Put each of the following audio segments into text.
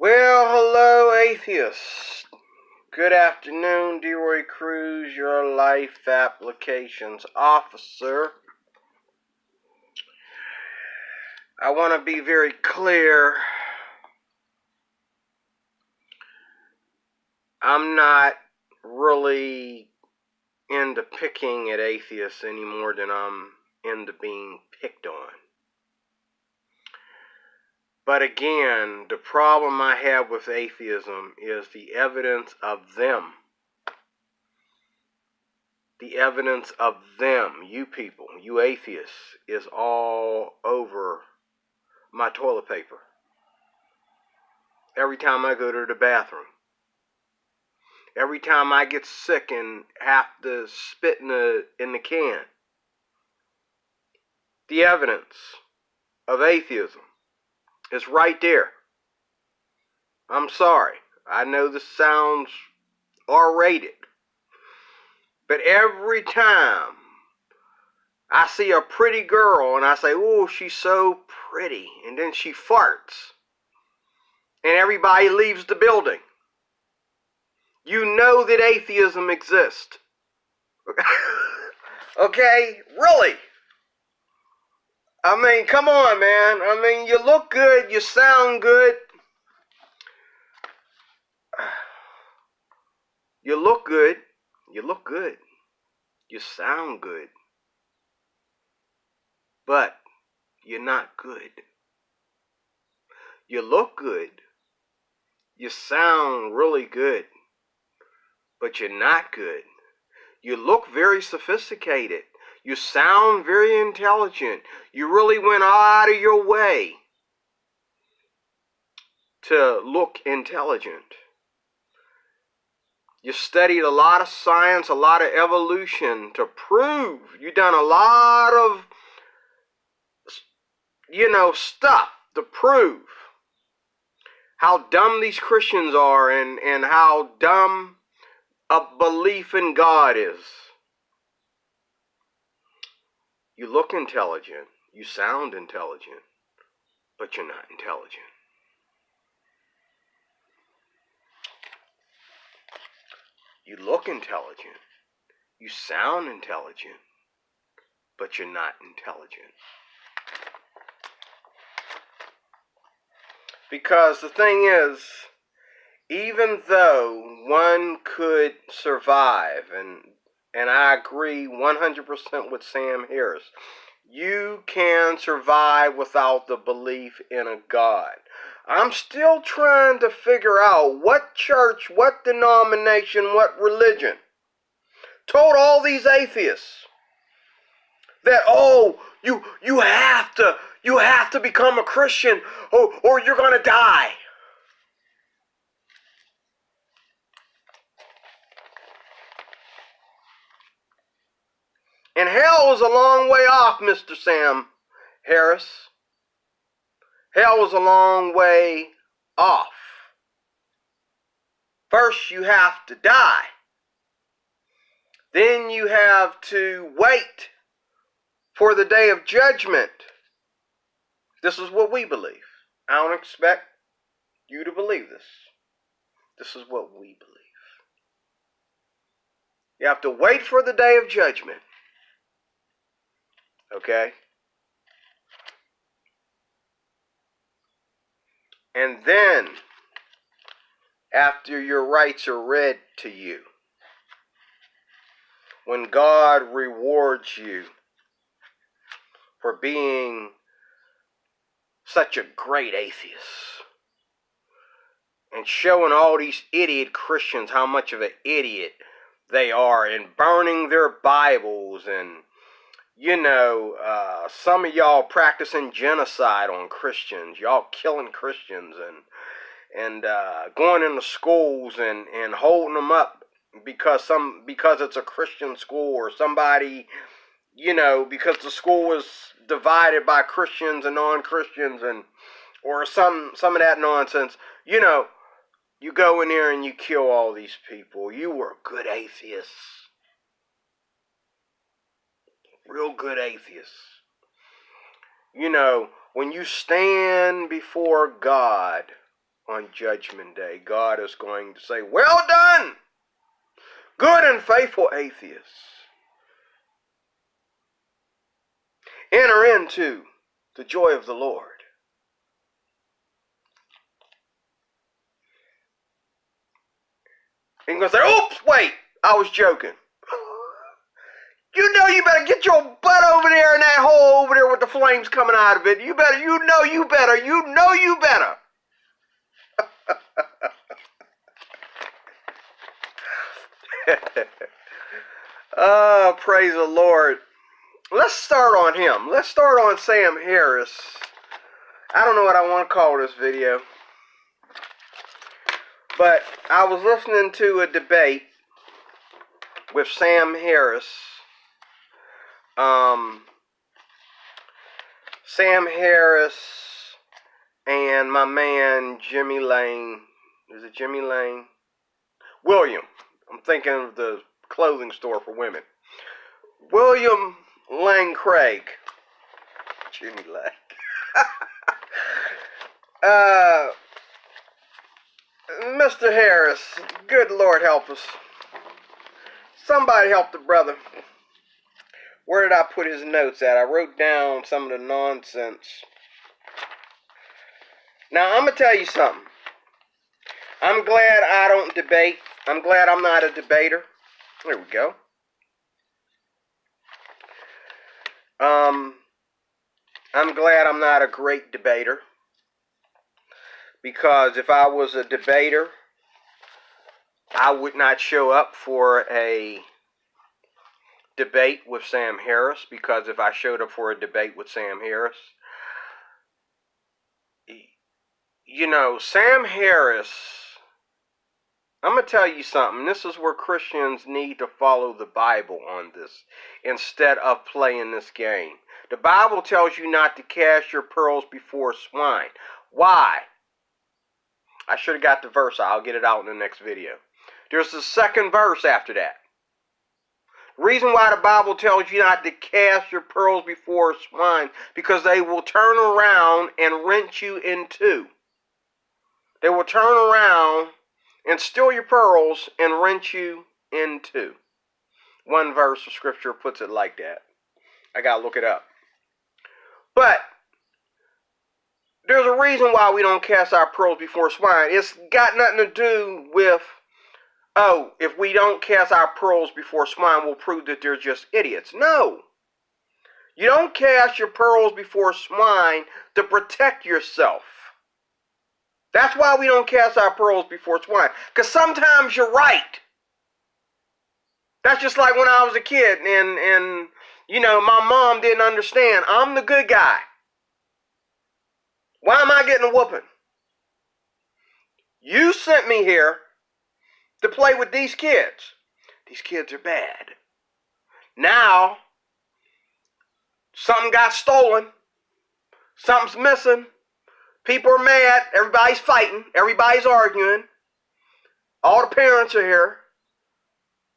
Well, hello, atheists. Good afternoon, DeRoy Cruz, your life applications officer. I want to be very clear. I'm not really into picking at atheists any more than I'm into being picked on. But again, the problem I have with atheism is the evidence of them. The evidence of them, you people, you atheists, is all over my toilet paper. Every time I go to the bathroom. Every time I get sick and have to spit in the can. The evidence of atheism is right there. I'm sorry. I know this sounds R-rated. But every time I see a pretty girl and I say, "Oh, she's so pretty," and then she farts, and everybody leaves the building, you know that atheism exists. Okay? Really? I mean, come on, man. I mean, you look good, you sound good. You look good. You look good. You sound good. But you're not good. You look good. You sound really good. But you're not good. You look very sophisticated. You sound very intelligent. You really went out of your way to look intelligent. You studied a lot of science, a lot of evolution to prove. You done a lot of, stuff to prove how dumb these Christians are and how dumb a belief in God is. You look intelligent. You sound intelligent. But you're not intelligent. You look intelligent. You sound intelligent. But you're not intelligent. Because the thing is, even though one could survive, and I agree 100% with Sam Harris, you can survive without the belief in a God. I'm still trying to figure out what church, what denomination, what religion told all these atheists that, oh, you have to become a Christian or you're going to die. And hell is a long way off, Mr. Sam Harris. Hell is a long way off. First, you have to die. Then you have to wait for the day of judgment. This is what we believe. I don't expect you to believe this. This is what we believe. You have to wait for the day of judgment. Okay? And then, after your rights are read to you, when God rewards you for being such a great atheist and showing all these idiot Christians how much of an idiot they are and burning their Bibles and, some of y'all practicing genocide on Christians. Y'all killing Christians and going into schools and holding them up because it's a Christian school or somebody, because the school is divided by Christians and non-Christians or some of that nonsense. You go in there and you kill all these people. You were good atheists. Real good atheists. When you stand before God on Judgment Day. God is going to say, well done, good and faithful atheists. Enter into the joy of the Lord. And you're going to say, oops, wait, I was joking. You know you better get your butt over there in that hole over there with the flames coming out of it. You better. Oh, praise the Lord. Let's start on him. Let's start on Sam Harris. I don't know what I want to call this video. But I was listening to a debate with Sam Harris. Sam Harris and my man Jimmy Lane. Is it Jimmy Lane? William. I'm thinking of the clothing store for women. William Lane Craig. Jimmy Lane. Mr. Harris, good Lord help us. Somebody help the brother. Where did I put his notes at? I wrote down some of the nonsense. Now, I'm going to tell you something. I'm glad I don't debate. I'm glad I'm not a debater. There we go. I'm glad I'm not a great debater. Because if I was a debater, I would not show up for a debate with Sam Harris. Because if I showed up for a debate with Sam Harris, you know, Sam Harris, I'm going to tell you something. This is where Christians need to follow the Bible on this instead of playing this game. The Bible tells you not to cast your pearls before swine. Why? I should have got the verse. I'll get it out in the next video. There's the second verse after that. The reason why the Bible tells you not to cast your pearls before swine, because they will turn around and rent you in two. They will turn around and steal your pearls and rent you in two. One verse of scripture puts it like that. I gotta look it up. But there's a reason why we don't cast our pearls before swine. It's got nothing to do with, oh, if we don't cast our pearls before swine, we'll prove that they're just idiots. No. You don't cast your pearls before swine to protect yourself. That's why we don't cast our pearls before swine. Because sometimes you're right. That's just like when I was a kid and you know, my mom didn't understand. I'm the good guy. Why am I getting a whooping? You sent me here to play with these kids. These kids are bad. Now, something got stolen. Something's missing. People are mad. Everybody's fighting. Everybody's arguing. All the parents are here.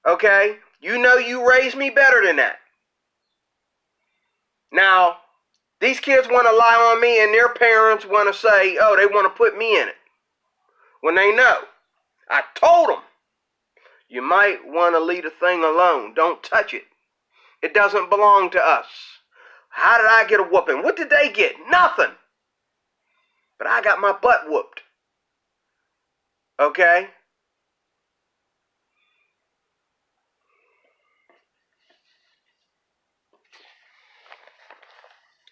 Okay? You know you raised me better than that. Now, these kids want to lie on me and their parents want to say, oh, they want to put me in it. When they know. I told them. You might want to leave the thing alone. Don't touch it. It doesn't belong to us. How did I get a whooping? What did they get? Nothing. But I got my butt whooped. Okay?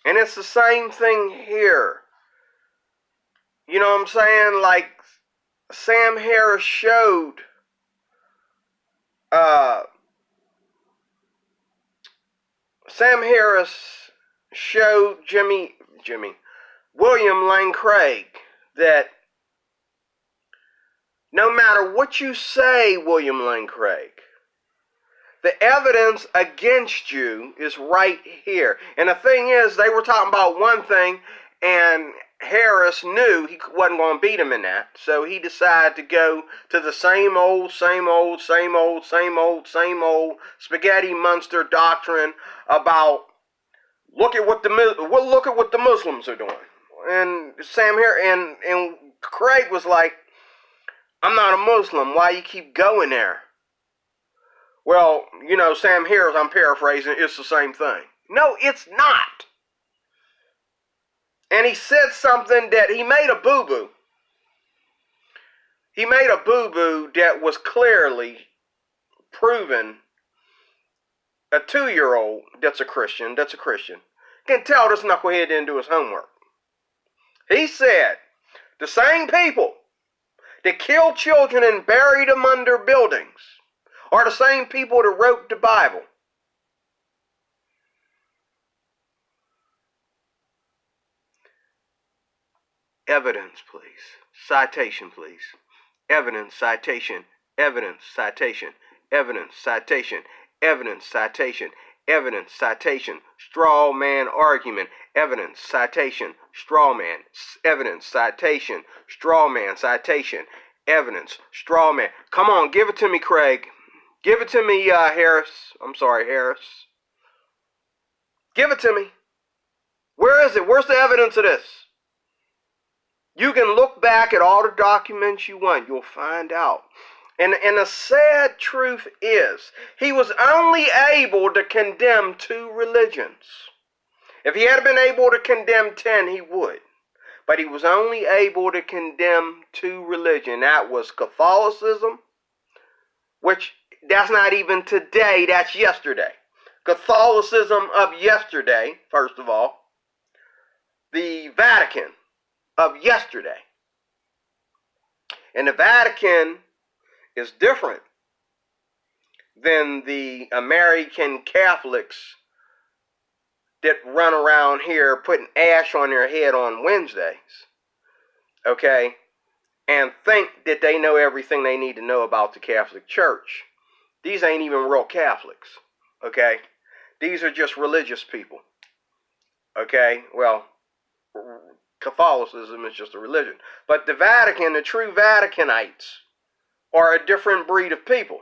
And it's the same thing here. You know what I'm saying? Like Sam Harris showed William Lane Craig that no matter what you say, William Lane Craig, the evidence against you is right here. And the thing is, they were talking about one thing, and Harris knew he wasn't going to beat him in that. So he decided to go to the same old spaghetti monster doctrine about look at what the Muslims are doing. And Sam Harris and Craig was like, I'm not a Muslim. Why you keep going there? Well, you know, Sam Harris, I'm paraphrasing, it's the same thing. No, it's not. And he said something that he made a boo-boo. He made a boo-boo that was clearly proven a 2-year-old that's a Christian, can tell this knucklehead didn't do his homework. He said, the same people that killed children and buried them under buildings are the same people that wrote the Bible. Evidence, please. Citation, please. Evidence, citation. Evidence, citation. Evidence, citation. Evidence, citation. Evidence, citation. Straw man argument. Evidence, citation. Straw man. Evidence, citation. Straw man, citation. Evidence, straw man. Come on, give it to me, Craig. Give it to me, Harris. I'm sorry, Harris. Give it to me. Where is it? Where's the evidence of this? You can look back at all the documents you want. You'll find out. And the sad truth is, he was only able to condemn 2 religions. If he had been able to condemn 10, he would. But he was only able to condemn 2 religions. That was Catholicism, which that's not even today, that's yesterday. Catholicism of yesterday, first of all. The Vatican of yesterday. And the Vatican is different than the American Catholics that run around here putting ash on their head on Wednesdays, okay, and think that they know everything they need to know about the Catholic Church. These ain't even real Catholics, okay? These are just religious people, okay? Well, Catholicism is just a religion. But the Vatican, the true Vaticanites, are a different breed of people.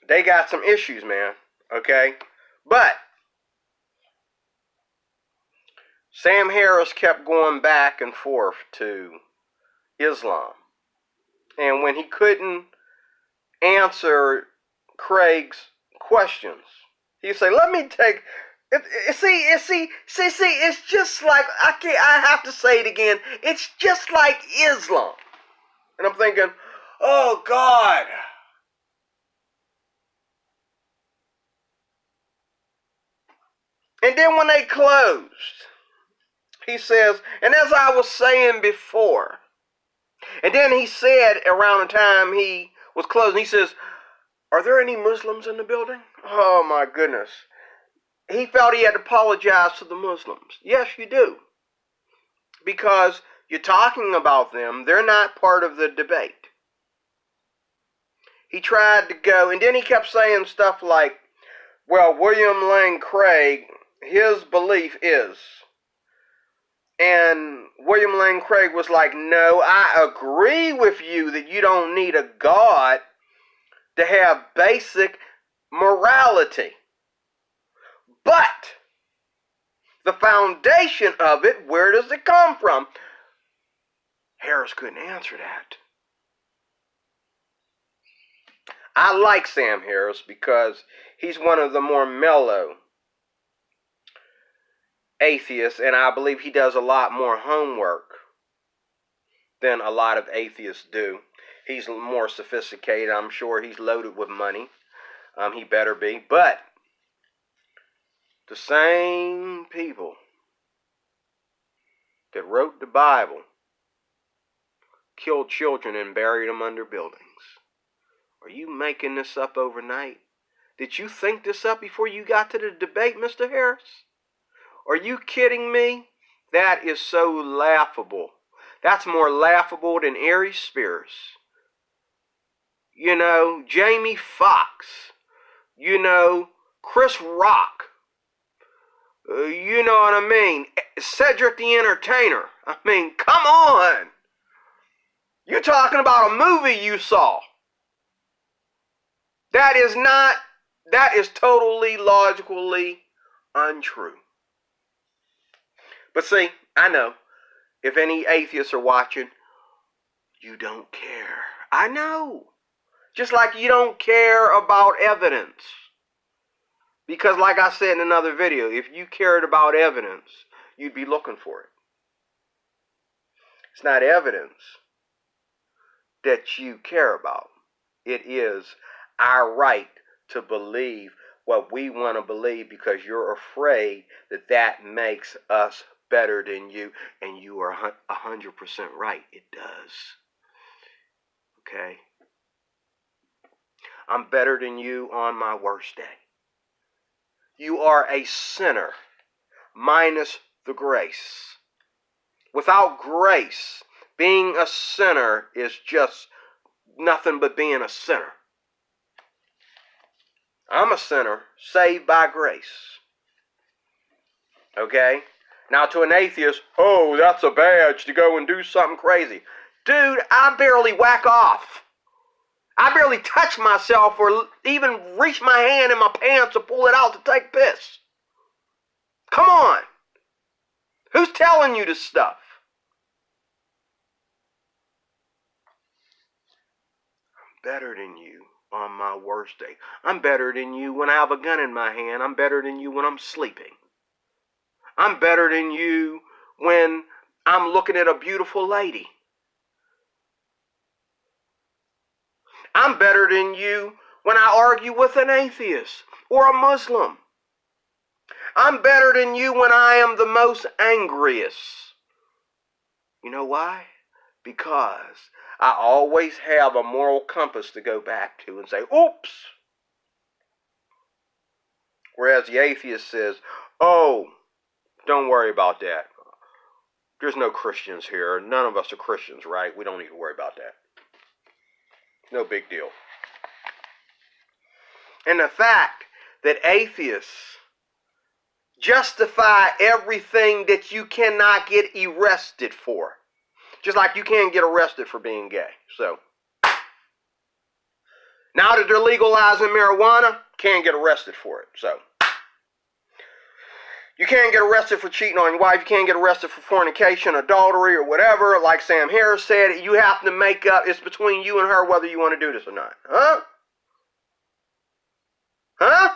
They got some issues, man, okay? But Sam Harris kept going back and forth to Islam. And when he couldn't answer Craig's questions, he'd say, let me take... it's just like, I have to say it again, it's just like Islam. And I'm thinking, oh God. And then when they closed, he says, and as I was saying before, and then he said around the time he was closing, he says, are there any Muslims in the building? Oh my goodness. He felt he had to apologize to the Muslims. Yes, you do. Because you're talking about them. They're not part of the debate. He tried to go, and then he kept saying stuff like, well, William Lane Craig, his belief is. And William Lane Craig was like, no, I agree with you that you don't need a God to have basic morality. But the foundation of it, where does it come from? Harris couldn't answer that. I like Sam Harris because he's one of the more mellow atheists, and I believe he does a lot more homework than a lot of atheists do. He's more sophisticated. I'm sure he's loaded with money. He better be. But the same people that wrote the Bible killed children and buried them under buildings. Are you making this up overnight? Did you think this up before you got to the debate, Mr. Harris? Are you kidding me? That is so laughable. That's more laughable than Ari Spears. You know, Jamie Foxx. You know, Chris Rock. You know what I mean? Cedric the Entertainer. I mean, come on. You're talking about a movie you saw. That is totally logically untrue. But see, I know, If any atheists are watching, you don't care. I know. Just like you don't care about evidence. Because like I said in another video, if you cared about evidence, you'd be looking for it. It's not evidence that you care about. It is our right to believe what we want to believe because you're afraid that that makes us better than you, and you are 100% right. It does. Okay? I'm better than you on my worst day. You are a sinner minus the grace. Without grace, being a sinner is just nothing but being a sinner. I'm a sinner saved by grace. Okay? Now to an atheist, oh, that's a badge to go and do something crazy. Dude, I barely whack off. I barely touch myself or even reach my hand in my pants to pull it out to take piss. Come on. Who's telling you this stuff? I'm better than you on my worst day. I'm better than you when I have a gun in my hand. I'm better than you when I'm sleeping. I'm better than you when I'm looking at a beautiful lady. I'm better than you when I argue with an atheist or a Muslim. I'm better than you when I am the most angriest. You know why? Because I always have a moral compass to go back to and say, oops. Whereas the atheist says, oh, don't worry about that. There's no Christians here. None of us are Christians, right? We don't need to worry about that. No big deal. And the fact that atheists justify everything that you cannot get arrested for. Just like you can't get arrested for being gay. So, now that they're legalizing marijuana, can't get arrested for it. So, you can't get arrested for cheating on your wife. You can't get arrested for fornication, adultery, or whatever. Like Sam Harris said, you have to make up. It's between you and her whether you want to do this or not. Huh? Huh?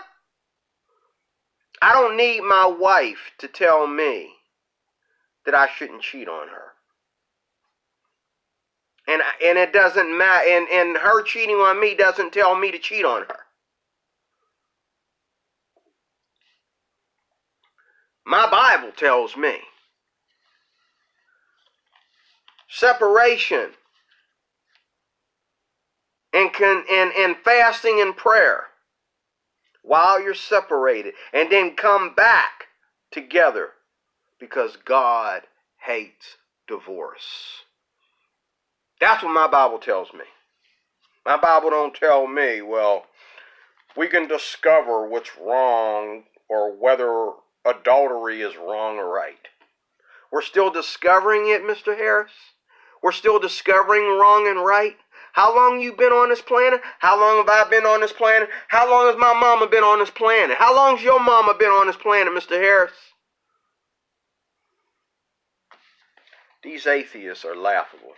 I don't need my wife to tell me that I shouldn't cheat on her. And it doesn't matter. And her cheating on me doesn't tell me to cheat on her. My Bible tells me separation and fasting and prayer while you're separated, and then come back together because God hates divorce. That's what my Bible tells me. My Bible don't tell me, well, we can discover what's wrong or whether adultery is wrong or right. We're still discovering it, Mr. Harris? We're still discovering wrong and right? How long you been on this planet? How long have I been on this planet? How long has my mama been on this planet? How long's your mama been on this planet, Mr. Harris? These atheists are laughable.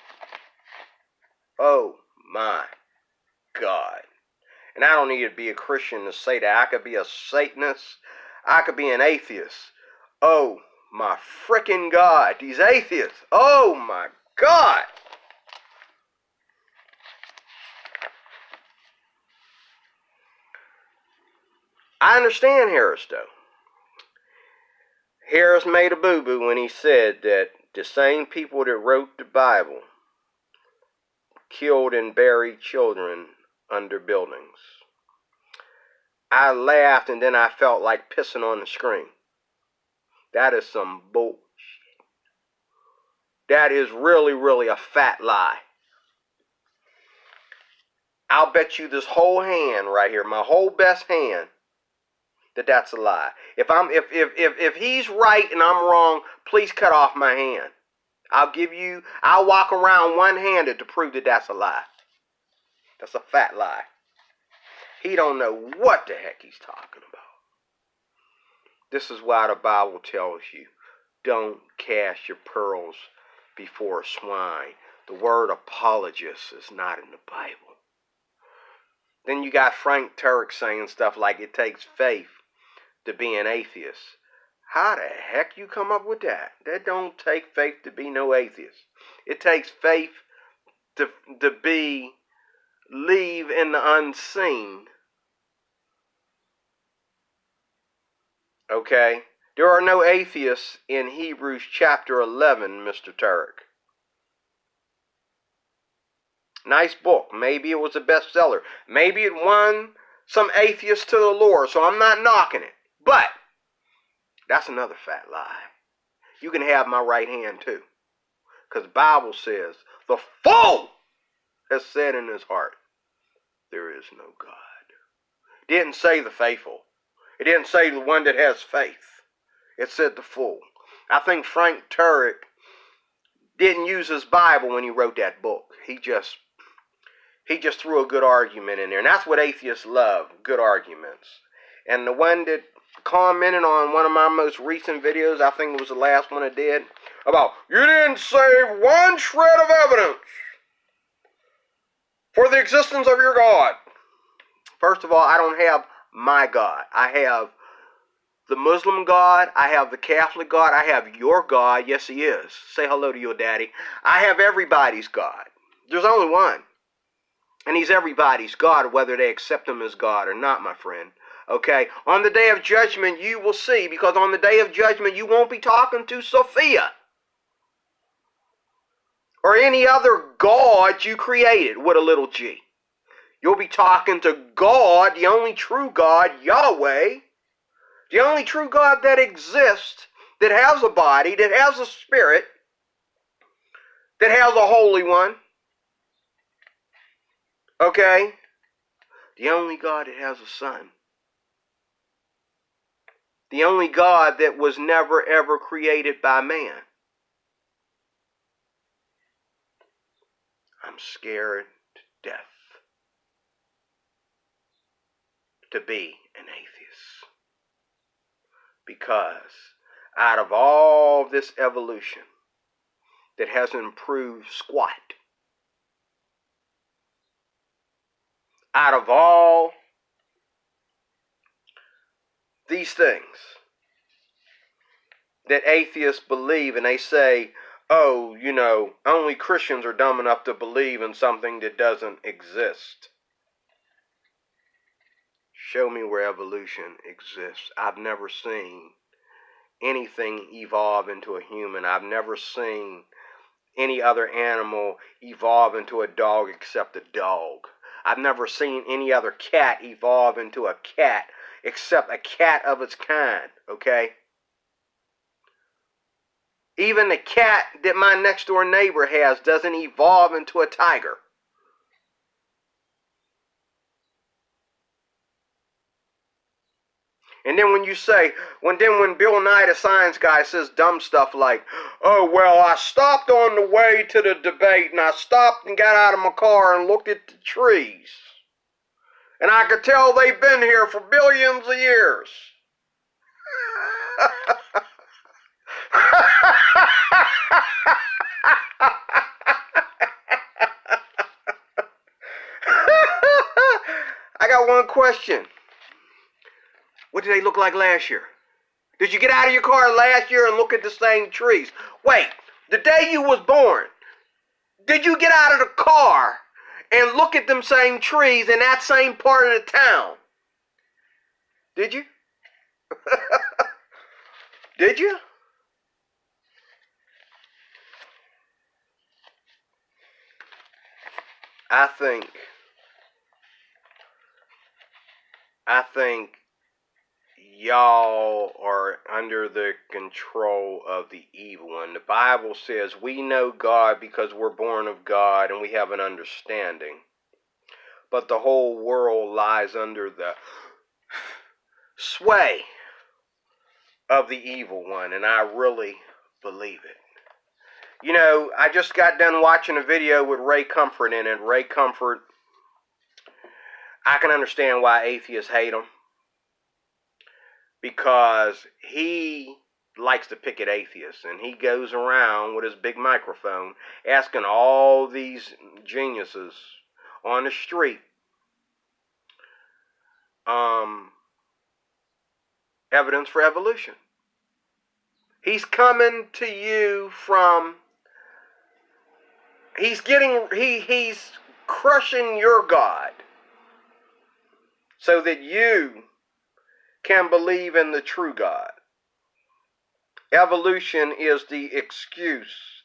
Oh my God. And I don't need to be a Christian to say that. I could be a Satanist. I could be an atheist. Oh my freaking God. These atheists. Oh my God. I understand Harris, though. Harris made a boo-boo when he said that the same people that wrote the Bible killed and buried children under buildings. I laughed and then I felt like pissing on the screen. That is some bullshit. That is really, really a fat lie. I'll bet you this whole hand right here, my whole best hand, that's a lie. If he's right and I'm wrong, please cut off my hand. I'll walk around one-handed to prove that that's a lie. That's a fat lie. He don't know what the heck he's talking about. This is why the Bible tells you, don't cast your pearls before swine. The word apologist is not in the Bible. Then you got Frank Turek saying stuff like it takes faith to be an atheist. How the heck you come up with that? That don't take faith to be no atheist. It takes faith to believe in the unseen. Okay? There are no atheists in Hebrews chapter 11, Mr. Turek. Nice book. Maybe it was a bestseller. Maybe it won some atheists to the Lord, so I'm not knocking it. But that's another fat lie. You can have my right hand too. Because the Bible says, the fool has said in his heart, there is no God. It didn't say the faithful. It didn't say the one that has faith. It said the fool. I think Frank Turek didn't use his Bible when he wrote that book. He just threw a good argument in there. And that's what atheists love, good arguments. And the one that commented on one of my most recent videos, I think it was the last one I did, about, you didn't save one shred of evidence for the existence of your God. First of all, I don't have my God. I have the Muslim God. I have the Catholic God. I have your God. Yes, he is. Say hello to your daddy. I have everybody's God. There's only one. And he's everybody's God, whether they accept him as God or not, my friend. Okay? On the day of judgment, you will see, because on the day of judgment, you won't be talking to Sophia or any other God you created with a little g. You'll be talking to God, the only true God, Yahweh, the only true God that exists, that has a body, that has a spirit, that has a Holy One. Okay? The only God that has a son. The only God that was never ever created by man. I'm scared to death to be an atheist. Because out of all this evolution that hasn't improved squat, out of all these things that atheists believe, and they say, oh, you know, only Christians are dumb enough to believe in something that doesn't exist. Show me where evolution exists. I've never seen anything evolve into a human. I've never seen any other animal evolve into a dog except a dog. I've never seen any other cat evolve into a cat except a cat of its kind, okay? Even the cat that my next door neighbor has doesn't evolve into a tiger. And then when you say, when Bill Nye, the science guy, says dumb stuff like, oh, well, I stopped on the way to the debate, and I stopped and got out of my car and looked at the trees. And I could tell they've been here for billions of years. I got one question. What did they look like last year? Did you get out of your car last year and look at the same trees? Wait, the day you was born, did you get out of the car and look at them same trees in that same part of the town? Did you? Did you? I think y'all are under the control of the evil one. The Bible says we know God because we're born of God and we have an understanding. But the whole world lies under the sway of the evil one, and I really believe it. You know, I just got done watching a video with Ray Comfort in it. Ray Comfort, I can understand why atheists hate him. Because he likes to pick at atheists, and he goes around with his big microphone asking all these geniuses on the street evidence for evolution. He's coming to you from, he's crushing your God so that you can believe in the true God. Evolution is the excuse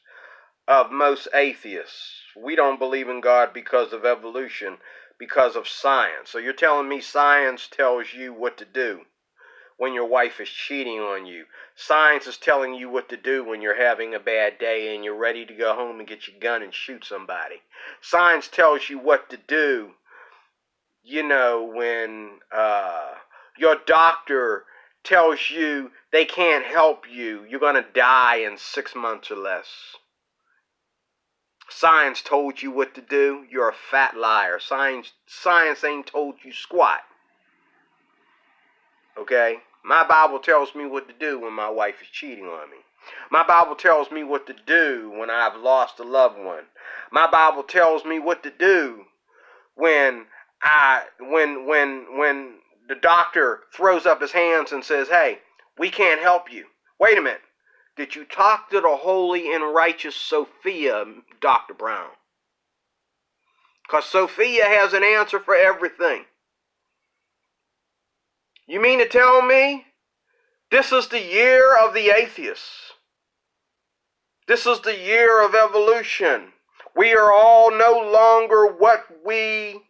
of most atheists. We don't believe in God because of evolution, because of science. So you're telling me science tells you what to do when your wife is cheating on you. Science is telling you what to do when you're having a bad day and you're ready to go home and get your gun and shoot somebody. Science tells you what to do, when your doctor tells you they can't help you, you're going to die in 6 months or less. Science told you what to do, you're a fat liar. Science ain't told you squat. Okay? My Bible tells me what to do when my wife is cheating on me. My Bible tells me what to do when I've lost a loved one. My Bible tells me what to do when the doctor throws up his hands and says, "Hey, we can't help you." Wait a minute. Did you talk to the holy and righteous Sophia, Dr. Brown? Because Sophia has an answer for everything. You mean to tell me this is the year of the atheists? This is the year of evolution. We are all no longer what we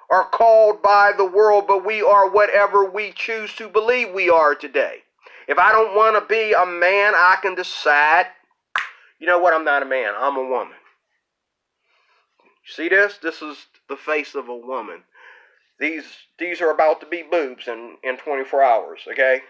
are called by the world, but we are whatever we choose to believe we are today. If I don't want to be a man, I can decide, you know what, I'm not a man, I'm a woman. See this? This is the face of a woman. These are about to be boobs in 24 hours, okay?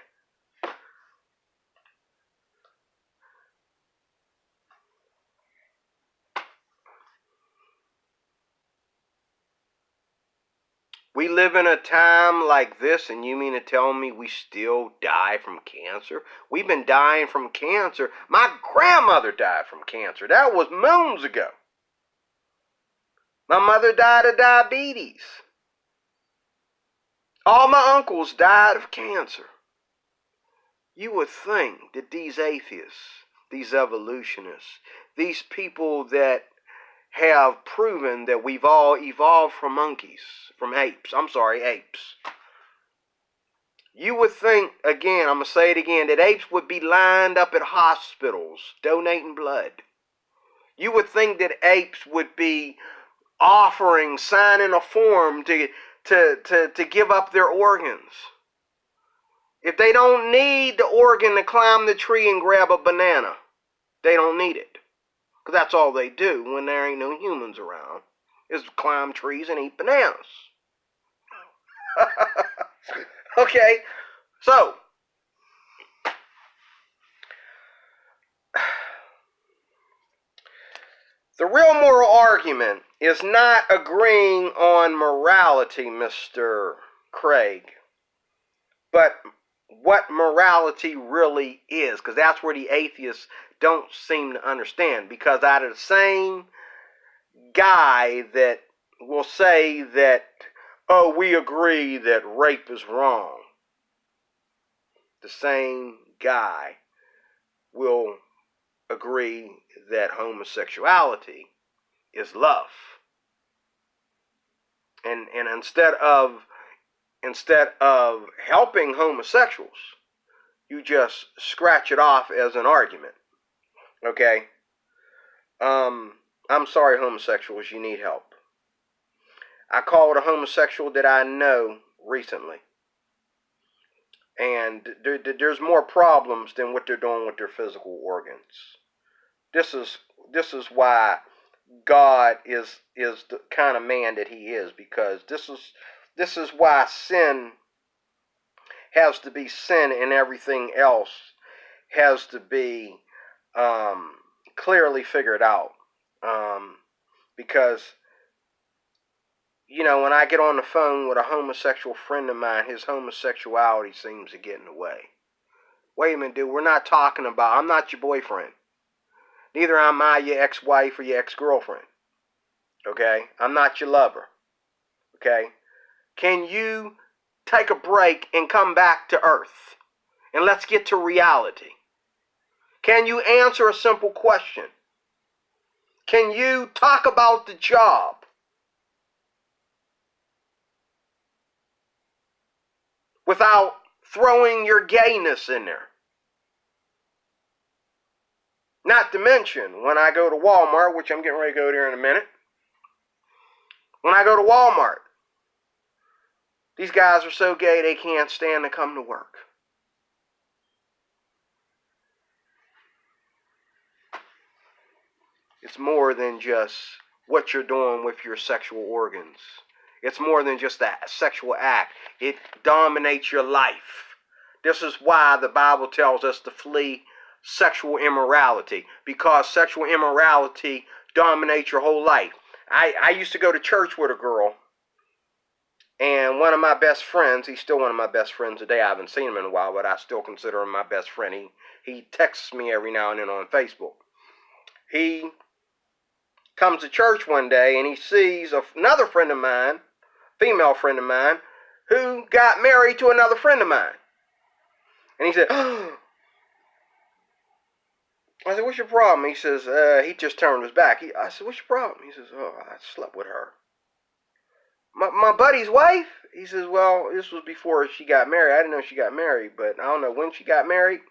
We live in a time like this, and you mean to tell me we still die from cancer? We've been dying from cancer. My grandmother died from cancer. That was moons ago. My mother died of diabetes. All my uncles died of cancer. You would think that these atheists, these evolutionists, these people that have proven that we've all evolved from monkeys, from apes. You would think, again, I'm going to say it again, that apes would be lined up at hospitals donating blood. You would think that apes would be offering, signing a form to give up their organs. If they don't need the organ to climb the tree and grab a banana, they don't need it. Because that's all they do when there ain't no humans around, is climb trees and eat bananas. Okay, so the real moral argument is not agreeing on morality, Mr. Craig, but what morality really is, because that's where the atheists don't seem to understand. Because out of the same guy that will say that, oh, we agree that rape is wrong, the same guy will agree that homosexuality is love. And instead of helping homosexuals, you just scratch it off as an argument. Okay? I'm sorry, homosexuals, you need help. I called a homosexual that I know recently. And there's more problems than what they're doing with their physical organs. This is why God is the kind of man that he is, because this is why sin has to be sin, and everything else has to be clearly figured out. Because, when I get on the phone with a homosexual friend of mine, his homosexuality seems to get in the way. Wait a minute, dude. We're not talking about, I'm not your boyfriend. Neither am I your ex-wife or your ex-girlfriend. Okay? I'm not your lover. Okay? Can you take a break and come back to earth? And let's get to reality. Can you answer a simple question? Can you talk about the job without throwing your gayness in there? Not to mention, when I go to Walmart, which I'm getting ready to go there in a minute, when I go to Walmart, these guys are so gay they can't stand to come to work. It's more than just what you're doing with your sexual organs. It's more than just that sexual act. It dominates your life. This is why the Bible tells us to flee sexual immorality, because sexual immorality dominates your whole life. I used to go to church with a girl, and one of my best friends, he's still one of my best friends today. I haven't seen him in a while, but I still consider him my best friend. He texts me every now and then on Facebook. He comes to church one day and he sees another friend of mine, female friend of mine, who got married to another friend of mine. And he said, oh. I said, what's your problem? He says, he just turned his back. I said, what's your problem? He says, oh, I slept with her. My buddy's wife? He says, well, this was before she got married. I didn't know she got married, but I don't know when she got married.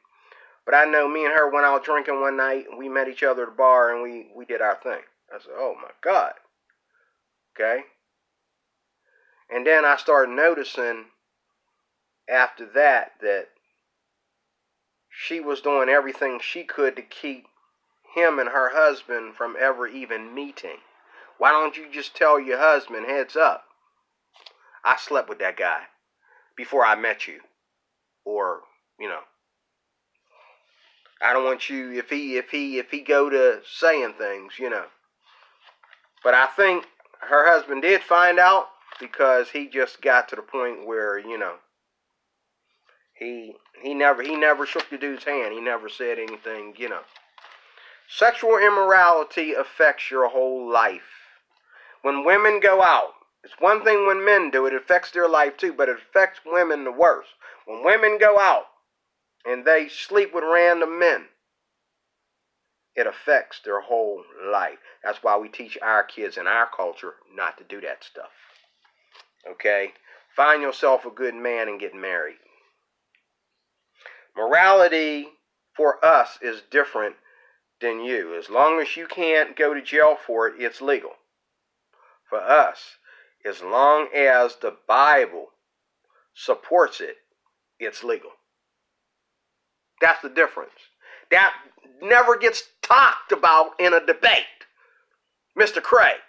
But I know me and her went out drinking one night, and we met each other at the bar, and we did our thing. I said, oh, my God. Okay? And then I started noticing after that she was doing everything she could to keep him and her husband from ever even meeting. Why don't you just tell your husband, heads up, I slept with that guy before I met you? Or, I don't want you, if he go to saying things, But I think her husband did find out, because he just got to the point where, he never shook the dude's hand. He never said anything, Sexual immorality affects your whole life. When women go out, it's one thing when men do it, it affects their life too, but it affects women the worst. When women go out and they sleep with random men, it affects their whole life. That's why we teach our kids in our culture not to do that stuff. Okay? Find yourself a good man and get married. Morality for us is different than you. As long as you can't go to jail for it, it's legal. For us, as long as the Bible supports it, it's legal. That's the difference. That never gets talked about in a debate. Mr. Craig,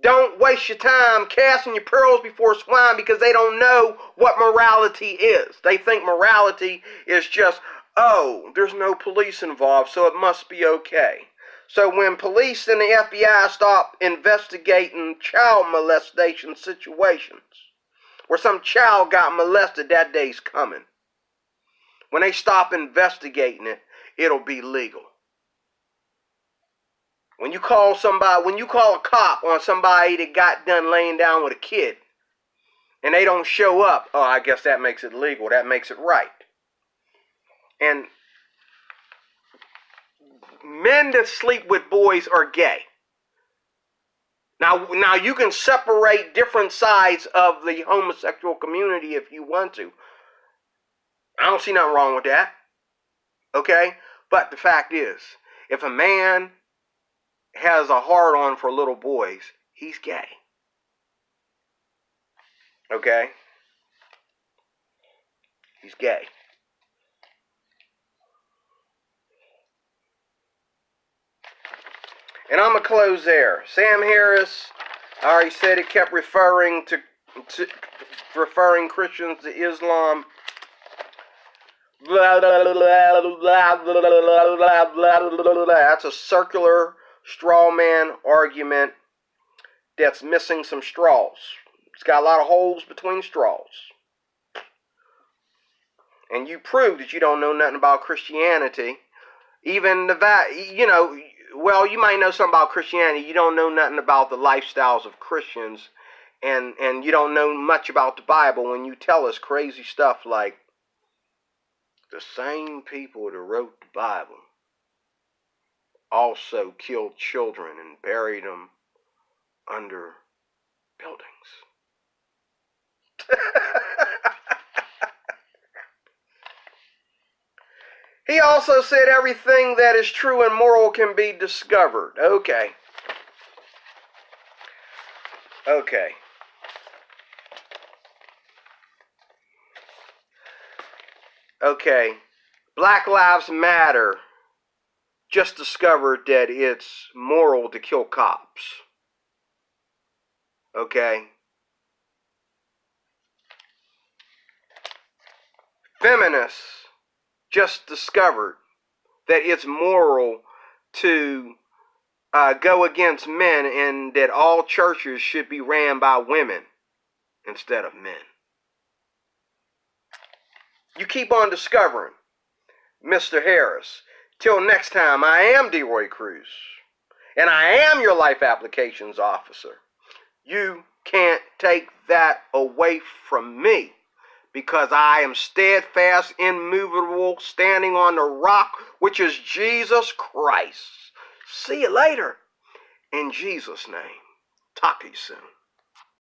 don't waste your time casting your pearls before swine, because they don't know what morality is. They think morality is just, oh, there's no police involved, so it must be okay. So when police and the FBI stop investigating child molestation situations, where some child got molested, that day's coming. When they stop investigating it, it'll be legal. When you call a cop on somebody that got done laying down with a kid, and they don't show up, oh, I guess that makes it legal. That makes it right. And men that sleep with boys are gay. Now you can separate different sides of the homosexual community if you want to. I don't see nothing wrong with that. Okay? But the fact is, if a man has a hard-on for little boys, he's gay. Okay? He's gay. And I'm going to close there. Sam Harris, I already said it, kept referring Christians to Islam. That's a circular straw man argument that's missing some straws. It's got a lot of holes between straws. and you prove that you don't know nothing about Christianity, even well, you might know something about Christianity. You don't know nothing about the lifestyles of Christians, and you don't know much about the Bible when you tell us crazy stuff like the same people that wrote the Bible also killed children and buried them under buildings. He also said everything that is true and moral can be discovered. Okay. Black Lives Matter just discovered that it's moral to kill cops. Okay. Feminists just discovered that it's moral to go against men, and that all churches should be ran by women instead of men. You keep on discovering, Mr. Harris. Till next time, I am DeRoy Cruz, and I am your life applications officer. You can't take that away from me, because I am steadfast, immovable, standing on the rock, which is Jesus Christ. See you later. In Jesus' name. Talk to you soon.